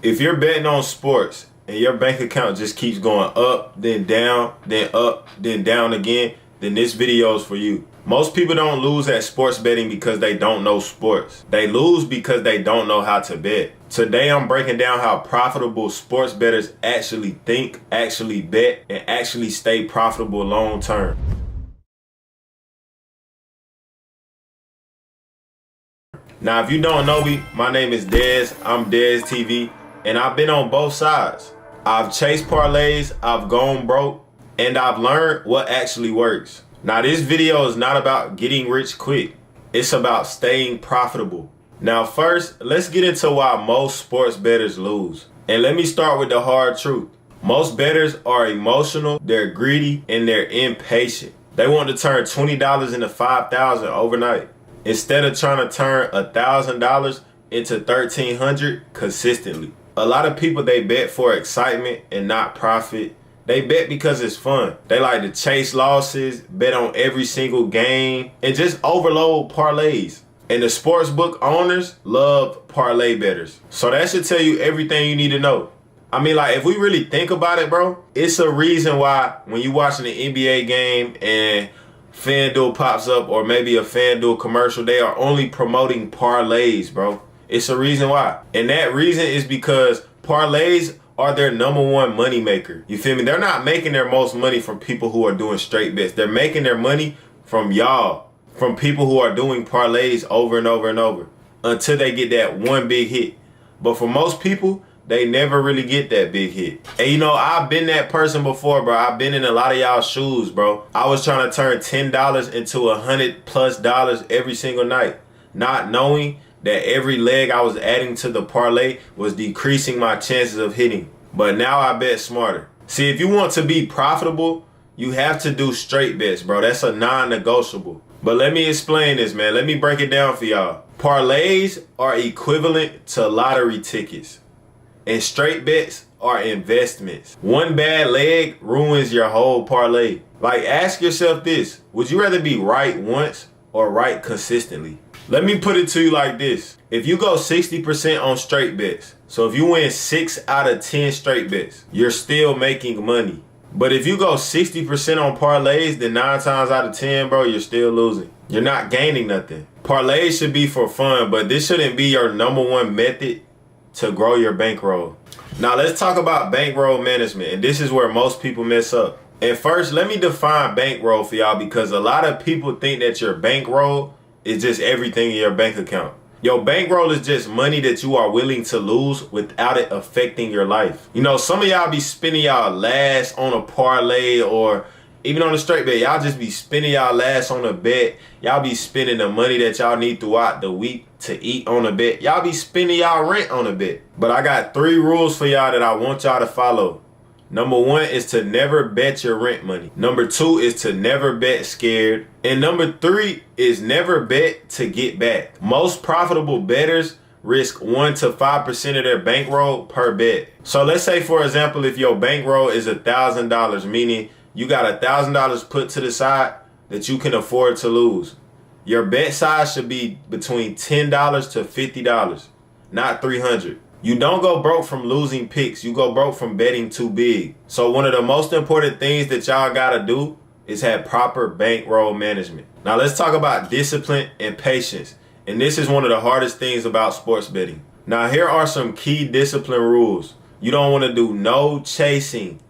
If you're betting on sports and your bank account just keeps going up, then down, then up, then down again, then this video is for you. Most people don't lose at sports betting because they don't know sports. They lose because they don't know how to bet. Today I'm breaking down how profitable sports bettors actually think, actually bet, and actually stay profitable long term. Now, if you don't know me, my name is Dez. I'm imdesTV, and I've been on both sides. I've chased parlays, I've gone broke, and I've learned what actually works. Now, this video is not about getting rich quick. It's about staying profitable. Now, first, let's get into why most sports bettors lose. And let me start with the hard truth. Most bettors are emotional, they're greedy, and they're impatient. They want to turn $20 into $5,000 overnight, instead of trying to turn $1,000 into $1,300 consistently. A lot of people, they bet for excitement and not profit. They bet because it's fun. They like to chase losses, bet on every single game, and just overload parlays. And the sportsbook owners love parlay bettors. So that should tell you everything you need to know. I mean, like, if we really think about it, bro, it's a reason why when you watching an NBA game and FanDuel pops up, or maybe a FanDuel commercial, they are only promoting parlays, bro. It's a reason why. And that reason is because parlays are their #1 money maker. You feel me? They're not making their most money from people who are doing straight bets. They're making their money from y'all, from people who are doing parlays over and over and over until they get that one big hit. But for most people, they never really get that big hit. And you know, I've been that person before, bro. I've been in a lot of y'all's shoes, bro. I was trying to turn $10 into $100+ every single night, not knowing that every leg I was adding to the parlay was decreasing my chances of hitting. But now I bet smarter. See, if you want to be profitable, you have to do straight bets, bro. That's a non-negotiable. But let me explain this, man. Let me break it down for y'all. Parlays are equivalent to lottery tickets, and straight bets are investments. One bad leg ruins your whole parlay. Like, ask yourself this: would you rather be right once or right consistently? Let me put it to you like this. If you go 60% on straight bets, so if you win 6 out of 10 straight bets, you're still making money. But if you go 60% on parlays, then 9 times out of 10, bro, you're still losing. You're not gaining nothing. Parlays should be for fun, but this shouldn't be your #1 method to grow your bankroll. Now let's talk about bankroll management, and this is where most people mess up. And first, let me define bankroll for y'all, because a lot of people think that your bankroll is just everything in your bank account. Your bankroll is just money that you are willing to lose without it affecting your life. You know, some of y'all be spending y'all last on a parlay, or even on a straight bet. Y'all just be spending y'all last on a bet. Y'all be spending the money that y'all need throughout the week to eat on a bet. Y'all be spending y'all rent on a bet. But I got 3 rules for y'all that I want y'all to follow. #1 is to never bet your rent money. #2 is to never bet scared. And #3 is never bet to get back. Most profitable bettors risk 1 to 5% of their bankroll per bet. So let's say, for example, if your bankroll is $1,000, meaning you got $1,000 put to the side that you can afford to lose. Your bet size should be between $10 to $50, not $300. You don't go broke from losing picks. You go broke from betting too big. So one of the most important things that y'all gotta do is have proper bankroll management. Now let's talk about discipline and patience. And this is one of the hardest things about sports betting. Now here are some key discipline rules. You don't want to do no chasing.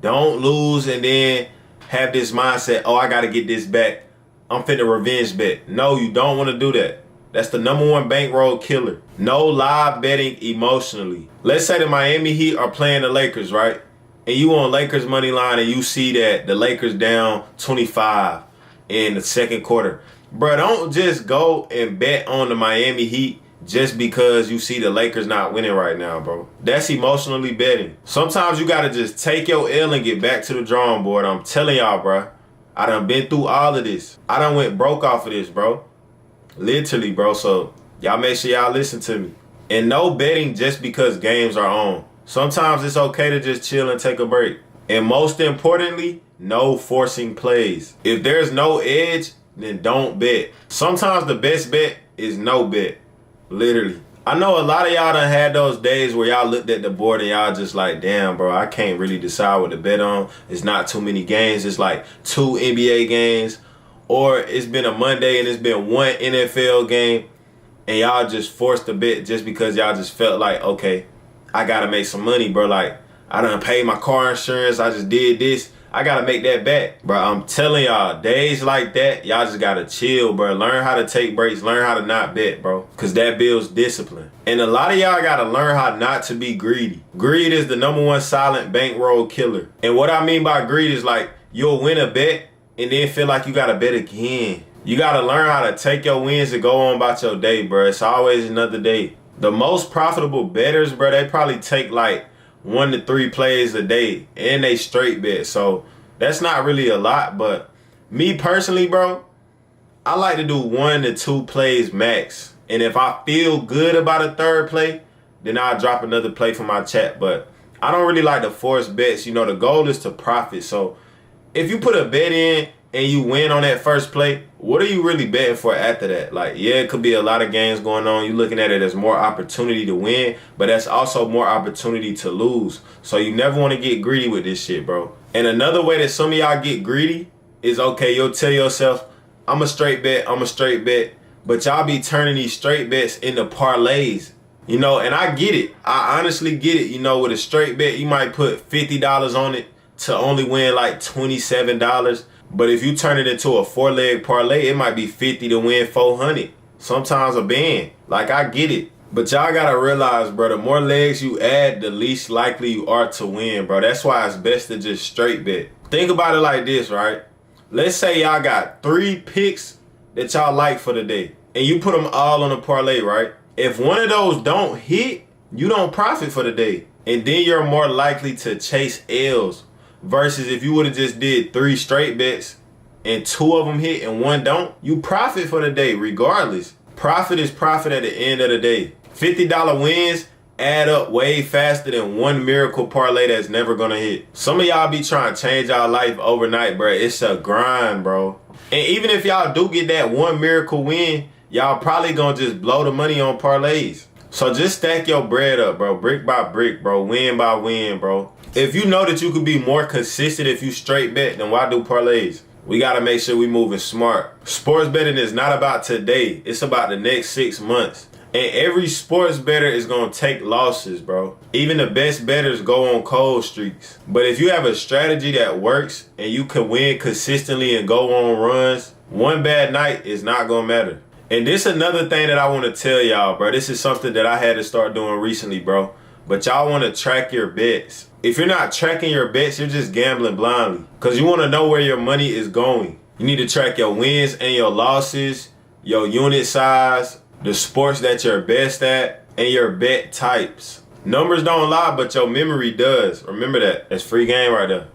Don't lose and then have this mindset, oh, I gotta get this back, I'm finna revenge bet. No, you don't want to do that. That's the #1 bankroll killer. No live betting emotionally. Let's say the Miami Heat are playing the Lakers, right? And you on Lakers money line and you see that the Lakers down 25 in the second quarter. Bro, don't just go and bet on the Miami Heat just because you see the Lakers not winning right now, bro. That's emotionally betting. Sometimes you gotta just take your L and get back to the drawing board. I'm telling y'all, bro. I done been through all of this. I done went broke off of this, bro. Literally, bro. So y'all make sure y'all listen to me. And no betting just because games are on. Sometimes it's okay to just chill and take a break. And most importantly, no forcing plays. If there's no edge, then don't bet. Sometimes the best bet is no bet. Literally. I know a lot of y'all done had those days where y'all looked at the board and y'all just like, damn, bro, I can't really decide what to bet on. It's not too many games. It's like 2 NBA games. Or it's been a Monday and it's been 1 NFL game. And y'all just forced to bet just because y'all just felt like, okay, I got to make some money, bro. Like, I done paid my car insurance. I just did this. I got to make that back. Bro, I'm telling y'all, days like that, y'all just got to chill, bro. Learn how to take breaks. Learn how to not bet, bro. Because that builds discipline. And a lot of y'all got to learn how not to be greedy. Greed is the #1 silent bankroll killer. And what I mean by greed is like, you'll win a bet and then feel like you got to bet again. You got to learn how to take your wins and go on about your day, bro. It's always another day. The most profitable bettors, bro, they probably take like 1 to 3 plays a day and they straight bet. So that's not really a lot, but me personally, bro, I like to do 1 to 2 plays max. And if I feel good about a third play, then I'll drop another play for my chat. But I don't really like to force bets. You know, the goal is to profit. So if you put a bet in and you win on that first play, what are you really betting for after that? Like, yeah, it could be a lot of games going on. You're looking at it as more opportunity to win, but that's also more opportunity to lose. So you never want to get greedy with this shit, bro. And another way that some of y'all get greedy is, okay, you'll tell yourself, I'm a straight bet, but y'all be turning these straight bets into parlays. You know, and I get it. I honestly get it. You know, with a straight bet, you might put $50 on it to only win like $27. But if you turn it into a 4-leg parlay, it might be 50 to win 400. Sometimes a band. Like, I get it. But y'all gotta realize, bro, the more legs you add, the least likely you are to win, bro. That's why it's best to just straight bet. Think about it like this, right? Let's say y'all got 3 picks that y'all like for the day, and you put them all on a parlay, right? If one of those don't hit, you don't profit for the day. And then you're more likely to chase L's. Versus if you would have just did 3 straight bets and 2 of them hit and 1 don't, you profit for the day regardless. Profit is profit at the end of the day. $50 wins add up way faster than 1 miracle parlay that's never gonna hit. Some of y'all be trying to change y'all life overnight, bro. It's a grind, bro. And even if y'all do get that 1 miracle win, y'all probably gonna just blow the money on parlays. So just stack your bread up, bro. Brick by brick, bro. Win by win, bro. If you know that you could be more consistent if you straight bet, then why do parlays? We got to make sure we moving smart. Sports betting is not about today. It's about the next 6 months. And every sports bettor is going to take losses, bro. Even the best bettors go on cold streaks. But if you have a strategy that works and you can win consistently and go on runs, one bad night is not going to matter. And this is another thing that I want to tell y'all, bro. This is something that I had to start doing recently, bro. But y'all want to track your bets. If you're not tracking your bets, you're just gambling blindly. Because you want to know where your money is going. You need to track your wins and your losses, your unit size, the sports that you're best at, and your bet types. Numbers don't lie, but your memory does. Remember that. That's free game right there.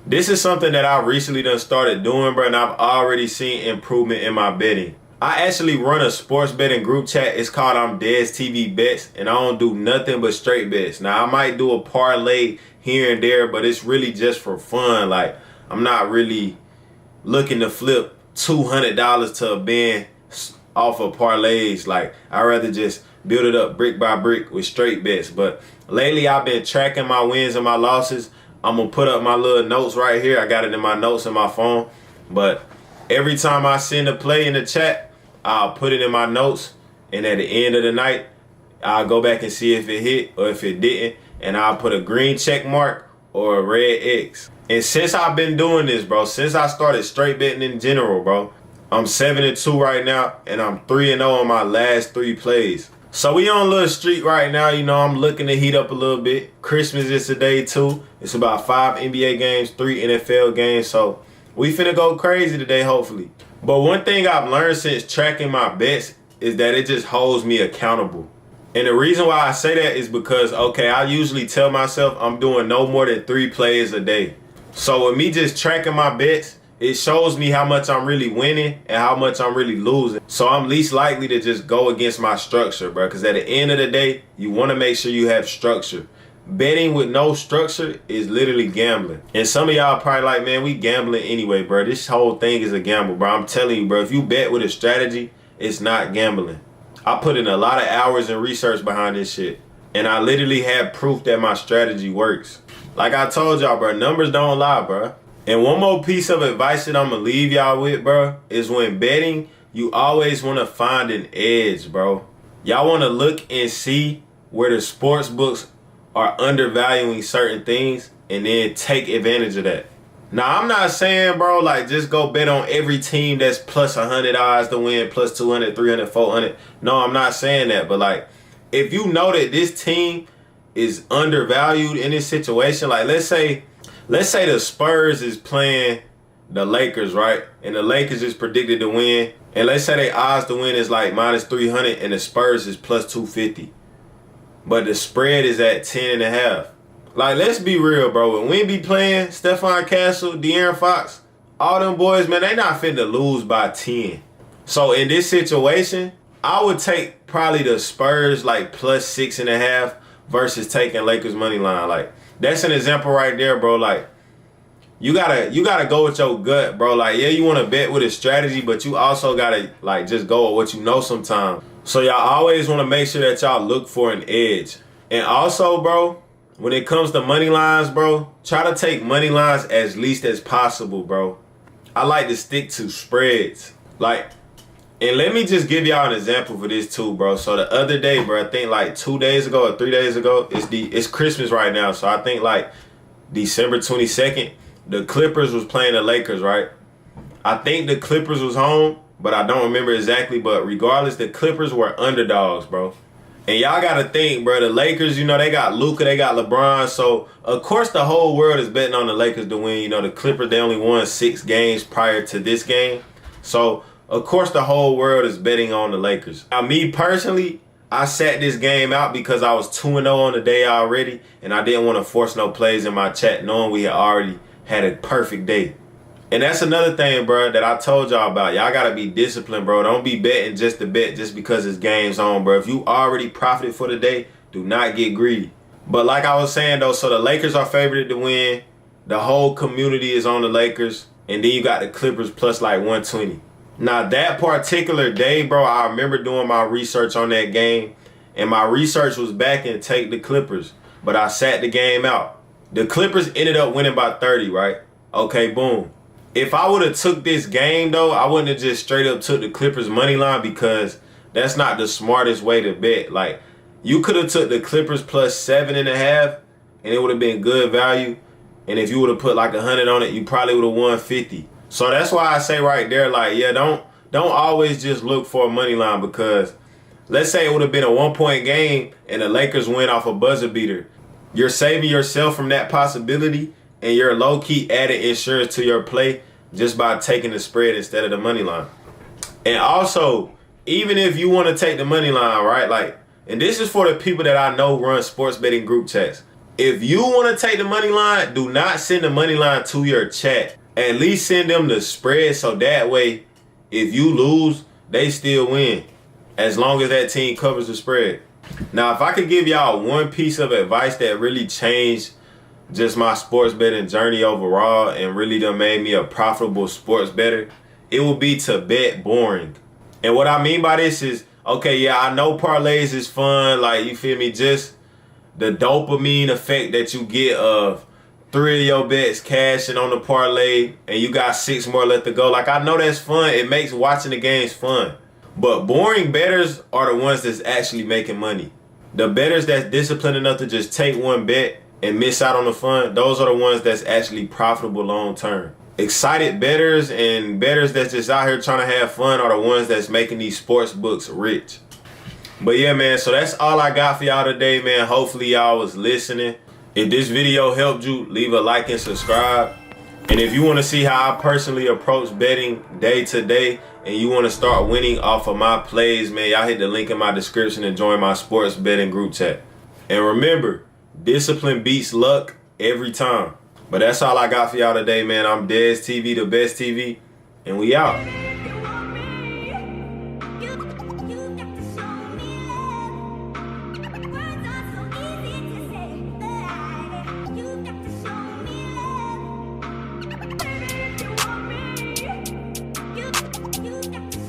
This is something that I recently done started doing, bro, and I've already seen improvement in my betting. I actually run a sports betting group chat. It's called imdesTV Bets, and I don't do nothing but straight bets. Now, I might do a parlay here and there, but it's really just for fun. Like, I'm not really looking to flip $200 to a band off of parlays. Like, I'd rather just build it up brick by brick with straight bets. But lately, I've been tracking my wins and my losses. I'm going to put up my little notes right here. I got it in my notes in my phone. But every time I send a play in the chat, I'll put it in my notes, and at the end of the night, I'll go back and see if it hit or if it didn't, and I'll put a green check mark or a red X. And since I've been doing this, bro, since I started straight betting in general, bro, I'm 7-2 right now, and I'm 3-0 on my last 3 plays. So we on a little streak right now. You know, I'm looking to heat up a little bit. Christmas is today, too. It's about 5 NBA games, 3 NFL games, so we finna go crazy today, hopefully. But one thing I've learned since tracking my bets is that it just holds me accountable. And the reason why I say that is because, okay, I usually tell myself I'm doing no more than 3 plays a day. So with me just tracking my bets, it shows me how much I'm really winning and how much I'm really losing. So I'm least likely to just go against my structure, bro. Because at the end of the day, you want to make sure you have structure. Betting with no structure is literally gambling. And some of y'all probably like, man, we gambling anyway, bro. This whole thing is a gamble, bro. I'm telling you, bro, if you bet with a strategy, it's not gambling. I put in a lot of hours and research behind this shit. And I literally have proof that my strategy works. Like I told y'all, bro, numbers don't lie, bro. And one more piece of advice that I'm gonna leave y'all with, bro, is when betting, you always wanna find an edge, bro. Y'all wanna look and see where the sports books are undervaluing certain things and then take advantage of that. Now, I'm not saying, bro, like just go bet on every team that's plus 100 odds to win, plus 200, 300, 400. No, I'm not saying that. But like, if you know that this team is undervalued in this situation, like let's say the Spurs is playing the Lakers, right? And the Lakers is predicted to win. And let's say their odds to win is like minus 300 and the Spurs is plus 250. But the spread is at 10.5. Like, let's be real, bro. When we be playing Stephon Castle, De'Aaron Fox, all them boys, man, they not finna lose by 10. So in this situation, I would take probably the Spurs like plus 6.5 versus taking Lakers money line. Like, that's an example right there, bro. Like, you gotta go with your gut, bro. Like, yeah, you wanna bet with a strategy, but you also gotta like just go with what you know sometimes. So y'all always wanna make sure that y'all look for an edge. And also, bro, when it comes to money lines, bro, try to take money lines as least as possible, bro. I like to stick to spreads. Like, and let me just give y'all an example for this too, bro. So the other day, bro, I think like 2 days ago or 3 days ago, it's Christmas right now. So I think like December 22nd, the Clippers was playing the Lakers, right? I think the Clippers was home, but I don't remember exactly. But regardless, the Clippers were underdogs, bro. And y'all got to think, bro, the Lakers, you know, they got Luka, they got LeBron. So, of course, the whole world is betting on the Lakers to win. You know, the Clippers, they only won 6 games prior to this game. So, of course, the whole world is betting on the Lakers. Now, me personally, I sat this game out because I was 2-0 on the day already. And I didn't want to force no plays in my chat knowing we had already had a perfect day. And that's another thing, bro, that I told y'all about. Y'all got to be disciplined, bro. Don't be betting just to bet just because it's game's on, bro. If you already profited for the day, do not get greedy. But like I was saying, though, so the Lakers are favored to win. The whole community is on the Lakers. And then you got the Clippers plus like 120. Now, that particular day, bro, I remember doing my research on that game. And my research was back and take the Clippers. But I sat the game out. The Clippers ended up winning by 30, right? Okay, boom. If I would have took this game, though, I wouldn't have just straight up took the Clippers money line because that's not the smartest way to bet. Like, you could have took the Clippers plus 7.5 and it would have been good value. And if you would have put like 100 on it, you probably would have won 50. So that's why I say right there, like, yeah, don't always just look for a money line because let's say it would have been a 1-point game and the Lakers win off a buzzer beater. You're saving yourself from that possibility. And you're low-key adding insurance to your play just by taking the spread instead of the money line. And also, even if you want to take the money line, right? Like, and this is for the people that I know run sports betting group chats. If you want to take the money line, do not send the money line to your chat. At least send them the spread so that way, if you lose, they still win. As long as that team covers the spread. Now, if I could give y'all one piece of advice that really changed just my sports betting journey overall and really done made me a profitable sports bettor, it would be to bet boring. And what I mean by this is, okay, yeah, I know parlays is fun, like, you feel me, just the dopamine effect that you get of 3 of your bets cashing on the parlay and you got 6 more left to go. Like, I know that's fun. It makes watching the games fun. But boring bettors are the ones that's actually making money. The bettors that's disciplined enough to just take one bet and miss out on the fun, those are the ones that's actually profitable long term. Excited bettors and bettors that's just out here trying to have fun are the ones that's making these sports books rich. But yeah, man, so that's all I got for y'all today, man. Hopefully y'all was listening. If this video helped you, leave a like and subscribe. And if you want to see how I personally approach betting day to day and you want to start winning off of my plays, man, y'all hit the link in my description and join my sports betting group chat. And remember, discipline beats luck every time. But that's all I got for y'all today, man. I'm imdesTV, the best TV, and we out.